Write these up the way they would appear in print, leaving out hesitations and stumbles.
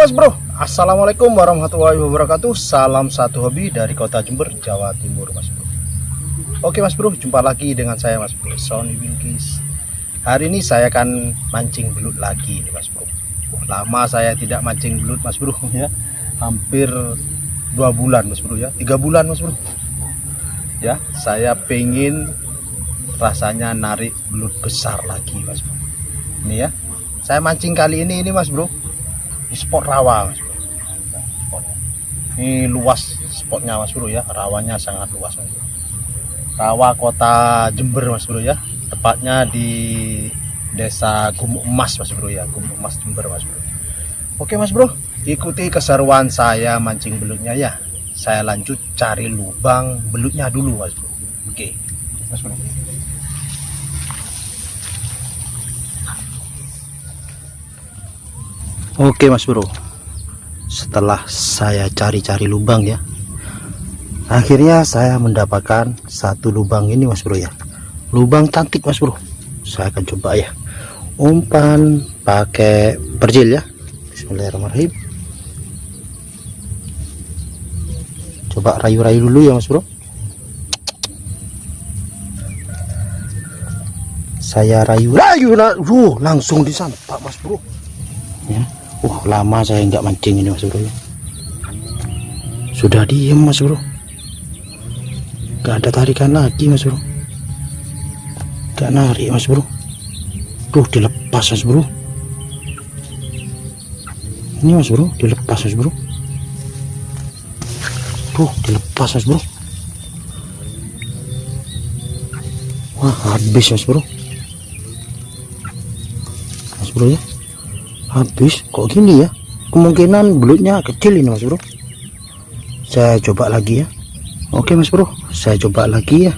Mas Bro, Assalamualaikum warahmatullahi wabarakatuh. Salam satu hobi dari kota Jember, Jawa Timur, Mas Bro. Oke Mas Bro, jumpa lagi dengan saya Mas Bro, Sony Wilkis. Hari ini saya akan mancing belut lagi nih Mas Bro. Lama saya tidak mancing belut Mas Bro ya. Hampir 2 bulan Mas Bro ya, 3 bulan Mas Bro. Ya, saya pengen rasanya narik belut besar lagi Mas Bro. Ini ya, saya mancing kali ini Mas Bro di spot rawa Mas Bro. Ini luas spotnya Mas Bro ya, rawanya sangat luas Mas Bro. Rawa kota Jember Mas Bro ya, tepatnya di desa Gumuk Emas Mas Bro ya, Gumuk Emas Jember Mas Bro. Oke Mas Bro, ikuti keseruan saya mancing belutnya ya. Saya lanjut cari lubang belutnya dulu Mas Bro. Oke Mas Bro. Oke Mas Bro, setelah saya cari-cari lubang ya, akhirnya saya mendapatkan satu lubang ini Mas Bro ya. Lubang cantik Mas Bro. Saya akan coba ya, umpan pakai perjil ya. Bismillahirrahmanirrahim. Coba rayu-rayu dulu ya Mas Bro. Saya rayu-rayu langsung disantap Mas Bro ya. Lama saya nggak mancing ini Mas Bro ya. Sudah diem Mas Bro, nggak ada tarikan lagi Mas Bro, nggak narik Mas Bro. Dilepas Mas Bro. Ini Mas Bro, dilepas Mas Bro. Dilepas Mas Bro. Wah, habis Mas Bro. Mas Bro ya, habis. Kok gini ya, kemungkinan belutnya kecil ini Mas Bro. Saya coba lagi ya. Oke Mas Bro, saya coba lagi ya.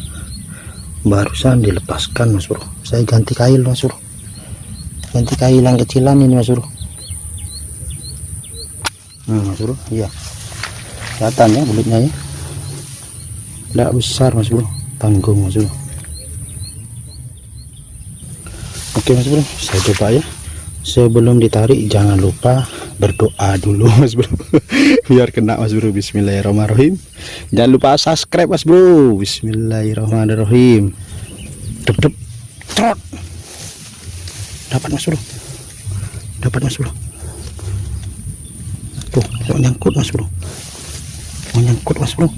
Barusan dilepaskan Mas Bro. Saya ganti kail Mas Bro, ganti kail yang kecilan ini Mas Bro. Mas Bro, iya kelihatan ya belutnya ya, tidak besar Mas Bro, tanggung Mas Bro. Oke Mas Bro, saya coba ya. Sebelum ditarik jangan lupa berdoa dulu Mas Bro biar kena Mas Bro. Bismillahirrahmanirrahim. Jangan lupa subscribe Mas Bro. Bismillahirrahmanirrahim. Dep trot. Dapat Mas Bro, dapat Mas Bro. Mau nyangkut Mas Bro, mau nyangkut Mas Bro.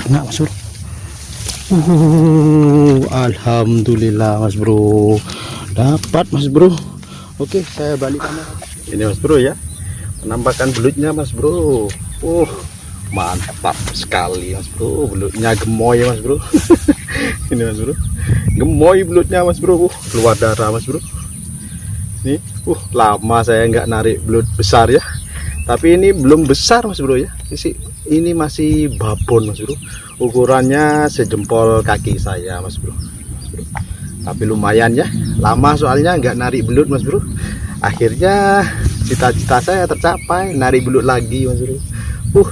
Kena Mas Bro. Alhamdulillah Mas Bro, dapat Mas Bro. Oke, saya balik kamera. Ini Mas Bro ya, penampakan belutnya Mas Bro. Mantap sekali Mas Bro, belutnya gemoy Mas Bro. Ini Mas Bro, gemoy belutnya Mas Bro. Keluar darah Mas Bro. Nih, lama saya nggak narik belut besar ya. Tapi ini belum besar Mas Bro ya. Ini masih babon Mas Bro. Ukurannya sejempol kaki saya Mas Bro. Tapi lumayan ya, lama soalnya nggak narik belut Mas Bro. Akhirnya cita-cita saya tercapai, narik belut lagi Mas Bro.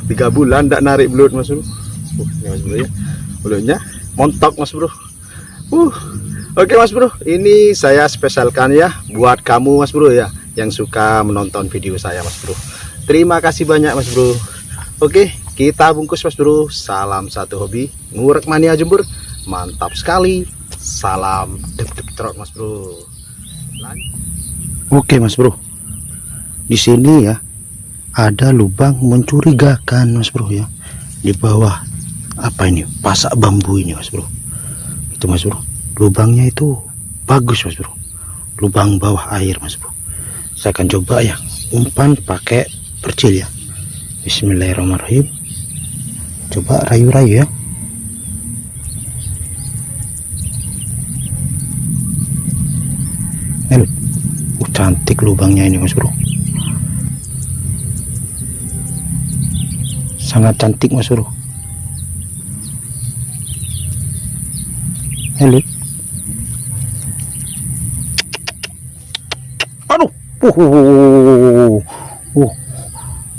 3 bulan nggak narik belut Mas Bro. Ini Mas Bro ya, belutnya montok Mas Bro. Oke Mas Bro, ini saya spesialkan ya buat kamu Mas Bro ya, yang suka menonton video saya Mas Bro. Terima kasih banyak Mas Bro. Oke, kita bungkus Mas Bro. Salam satu hobi, ngurek mania Jember. Mantap sekali. Salam dep-dep trot Mas Bro. Oke Mas Bro, di sini ya ada lubang mencurigakan Mas Bro ya. Di bawah apa ini, pasak bambu ini Mas Bro. Itu Mas Bro, lubangnya itu bagus Mas Bro, lubang bawah air Mas Bro. Saya akan coba ya, umpan pakai percil ya. Bismillahirrahmanirrahim. Coba rayu-rayu ya. Cantik lubangnya ini Mas Bro, sangat cantik Mas Bro. Halo. Aduh.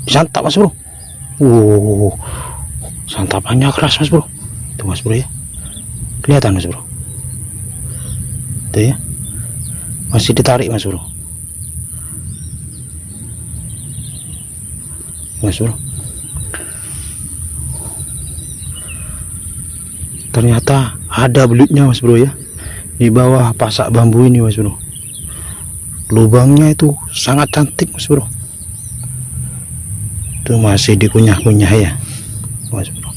Santap Mas Bro. Santapannya keras Mas Bro. Tuh Mas Bro ya, kelihatan Mas Bro. Tuh ya, masih ditarik Mas Bro. Mas bro. Ternyata ada belutnya mas bro ya, di bawah pasak bambu ini mas bro. Lubangnya itu sangat cantik mas bro. Itu masih dikunyah-kunyah ya mas bro.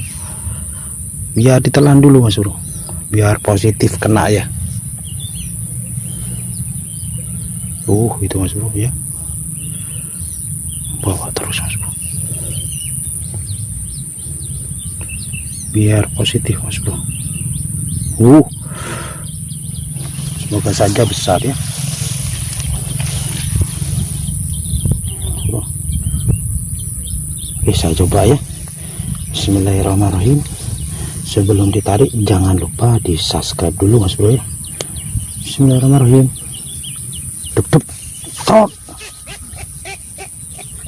Biar ditelan dulu mas bro, biar positif kena ya. Itu mas bro ya, bawa terus mas bro, biar positif mas bro. Semoga saja besar ya bro. Oke, saya coba ya. Bismillahirrahmanirrahim. Sebelum ditarik jangan lupa di subscribe dulu mas bro ya. Bismillahirrahmanirrahim. Dep trot.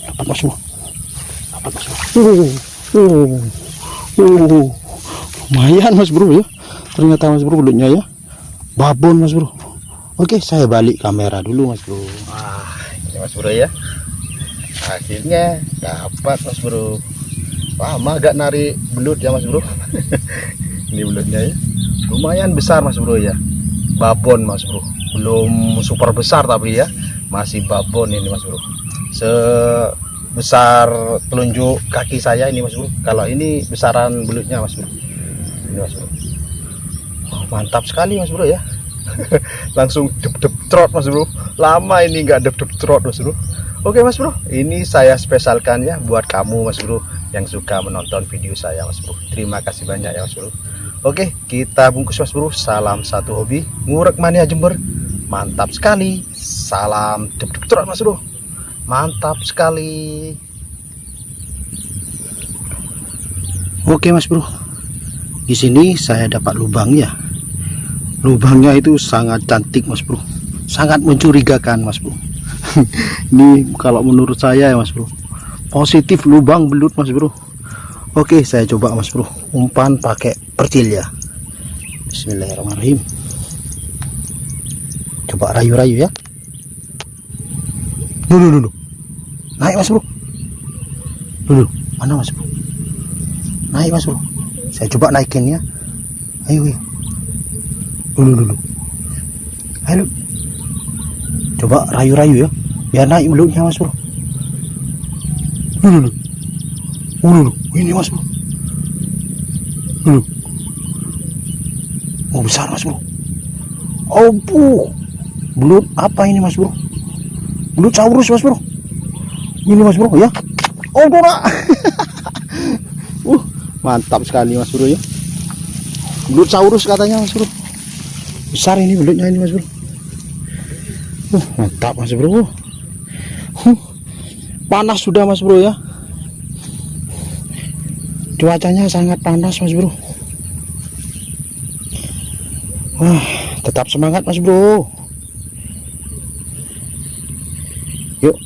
Dapat mas bro, dapat mas bro. Lumayan mas bro ya, ternyata mas bro belutnya ya, babon mas bro. Oke, saya balik kamera dulu mas bro. Ini mas bro ya, akhirnya dapat mas bro. Lama gak narik belut ya mas bro. Ini belutnya ya, lumayan besar mas bro ya, babon mas bro. Belum super besar tapi ya, masih babon ini mas bro. Sebesar telunjuk kaki saya ini mas bro. Kalau ini besaran belutnya mas bro. Ini mas bro. Mantap sekali mas bro ya. Langsung dep trot mas bro. Lama ini nggak dep trot mas bro. Oke mas bro, ini saya spesialkan ya buat kamu mas bro yang suka menonton video saya mas bro. Terima kasih banyak ya mas bro. Oke, kita bungkus mas bro. Salam satu hobi, ngurek mania Jember. Mantap sekali. Salam dep trot mas bro. Mantap sekali. Oke mas bro, di sini saya dapat lubangnya. Lubangnya itu sangat cantik mas bro, sangat mencurigakan mas bro. Ini kalau menurut saya ya mas bro, positif lubang belut mas bro. Oke, saya coba mas bro, umpan pakai percil ya. Bismillahirrahmanirrahim. Coba rayu-rayu ya. Dulu naik mas bro. Dulu mana mas bro, naik mas bro. Saya coba naikin ya. Ayo. Dulu. Ayo. Coba rayu-rayu ya, biar naik belutnya mas bro. Dulu. Ini mas bro. Dulu. Oh, besar mas bro. Oh, belut apa ini mas bro? Belut saurus mas bro. Ini mas bro ya. Oh, dora. Mantap sekali mas bro ya. Belut saurus katanya mas bro. Besar ini belutnya ini mas bro. Mantap mas bro. Panas sudah mas bro ya. Cuacanya sangat panas mas bro. Tetap semangat mas bro. Yuk,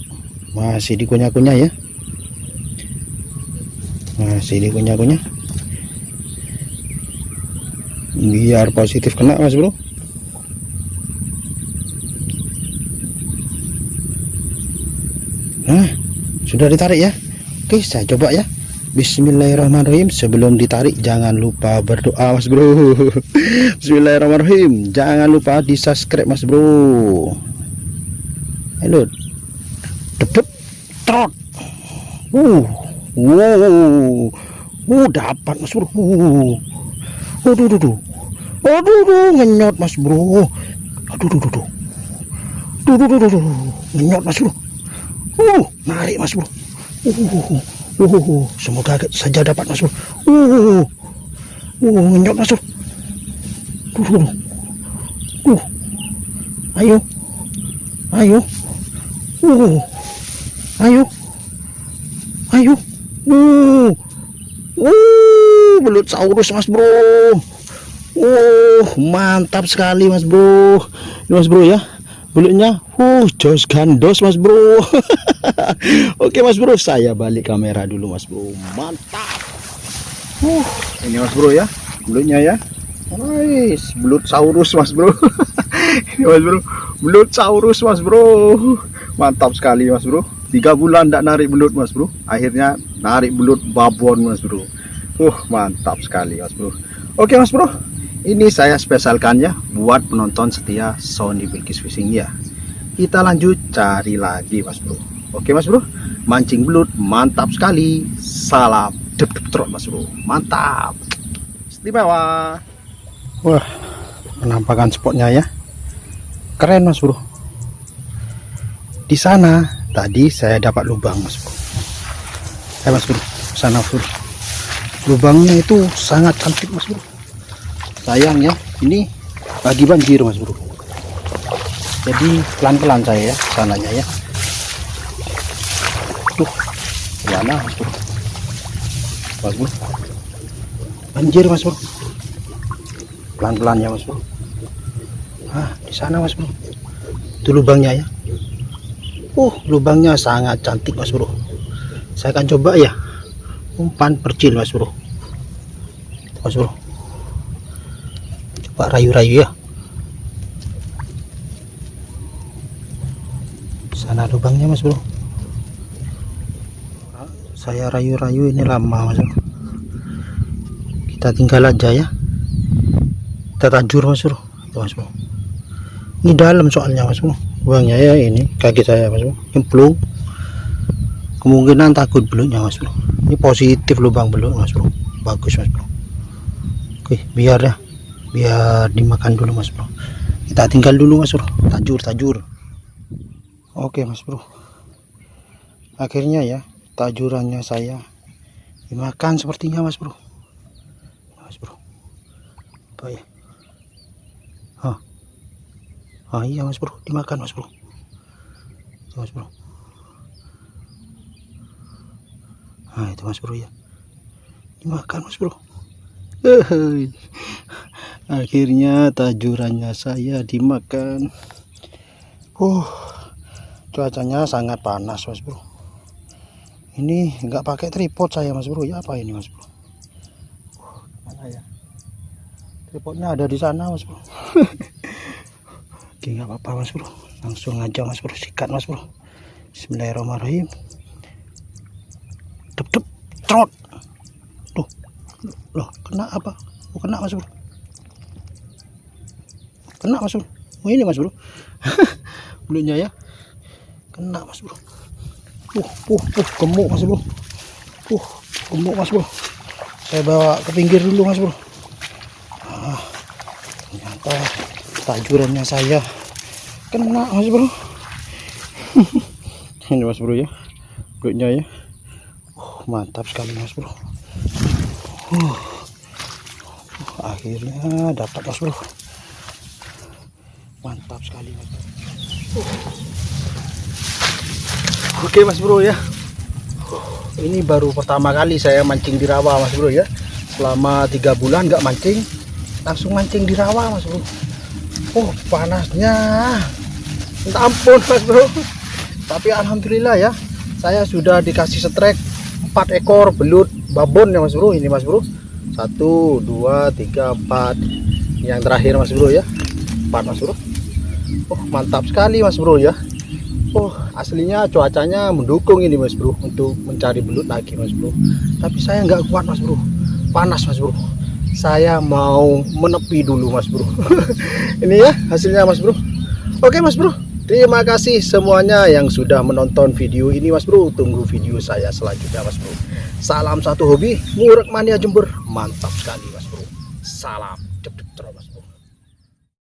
masih dikunyah-kunyah ya. Masih dikunyah-kunyah. Biar positif kena mas bro. Nah, sudah ditarik ya. Oke, saya coba ya. Bismillahirrahmanirrahim. Sebelum ditarik jangan lupa berdoa mas bro. Bismillahirrahmanirrahim. Jangan lupa di subscribe mas bro. Halo. Depet trot. Dapat mas bro. Aduh, ngenyot mas bro. Aduh. Ngenyot mas bro. Narik mas bro. Semoga saja dapat mas bro. Ngenyot mas bro. Ayo. Belut saurus mas bro. Mantap sekali mas bro. Ini mas bro ya, belutnya jos gandos mas bro. Oke mas bro, saya balik kamera dulu mas bro. Mantap. Ini mas bro ya, belutnya ya. Nice, belut saurus mas bro. Ini mas bro, belut saurus mas bro. Mantap sekali mas bro. 3 bulan tidak narik belut mas bro, akhirnya narik belut babon mas bro. Mantap sekali mas bro. Oke mas bro, ini saya spesialkannya buat penonton setia Sony Bilqis Fishing ya. Kita lanjut cari lagi mas bro. Oke mas bro, mancing belut mantap sekali. Salam dep trot mas bro, mantap, istimewa. Wah, penampakan spotnya ya, keren mas bro. Di sana tadi saya dapat lubang mas bro. Mas bro, sana bro, lubangnya itu sangat cantik mas bro. Sayang ya, ini lagi banjir mas bro, jadi pelan-pelan saya ya sananya ya. Tuh, mana mas bro, bagus, banjir mas bro, pelan-pelan ya mas bro. Di sana mas bro, itu lubangnya ya. Lubangnya sangat cantik mas bro. Saya akan coba ya umpan percil mas bro. Mas bro, coba rayu-rayu ya. Sana lubangnya mas bro. Saya rayu-rayu ini lama mas bro. Kita tinggal aja ya. Kita tajur mas bro. Itu mas bro. Ini dalam soalnya mas bro. Lubangnya ya, ini kaki saya mas bro. Nyemplung. Kemungkinan takut belutnya mas bro. Ini positif lubang belut mas bro. Bagus mas bro. Oke, biar ya. Biar dimakan dulu mas bro. Kita tinggal dulu mas bro. Tajur. Oke mas bro. Akhirnya ya, tajurannya saya dimakan sepertinya mas bro. Mas bro, apa ya? Iya mas bro, dimakan mas bro. Mas bro, itu mas bro ya, dimakan mas bro. Akhirnya tajurannya saya dimakan. Cuacanya sangat panas mas bro. Ini nggak pakai tripod saya mas bro ya. Apa ini mas bro? Mana ya? Tripodnya ada di sana mas bro. Oke, nggak apa-apa mas bro. Langsung aja mas bro, sikat mas bro. Bismillahirrahmanirrahim. Dep trot. Tuh, loh, kena apa? Kena mas bro. Kena mas bro. Ini mas bro. Belutnya ya. Kena mas bro. Gemuk mas bro. Gemuk mas bro. Saya bawa ke pinggir dulu mas bro. Ternyata tajurannya saya kena mas bro. Ini mas bro ya, belutnya ya. Mantap sekali mas bro. Akhirnya dapat mas bro. Mantap sekali mas bro. Oke mas bro ya, ini baru pertama kali saya mancing di rawa mas bro ya. Selama 3 bulan nggak mancing, langsung mancing di rawa mas bro. Panasnya minta ampun mas bro. Tapi alhamdulillah ya, saya sudah dikasih strike 4 ekor belut babon ya mas bro. Ini mas bro, 1, 2, 3, 4. Yang terakhir mas bro ya, 4 mas bro. Mantap sekali mas bro ya. Aslinya cuacanya mendukung ini mas bro untuk mencari belut lagi mas bro. Tapi saya nggak kuat mas bro, panas mas bro. Saya mau menepi dulu mas bro. Ini ya hasilnya mas bro. Oke mas bro, terima kasih semuanya yang sudah menonton video ini mas bro. Tunggu video saya selanjutnya mas bro. Salam satu hobi, ngurek mania Jember. Mantap sekali mas bro. Salam.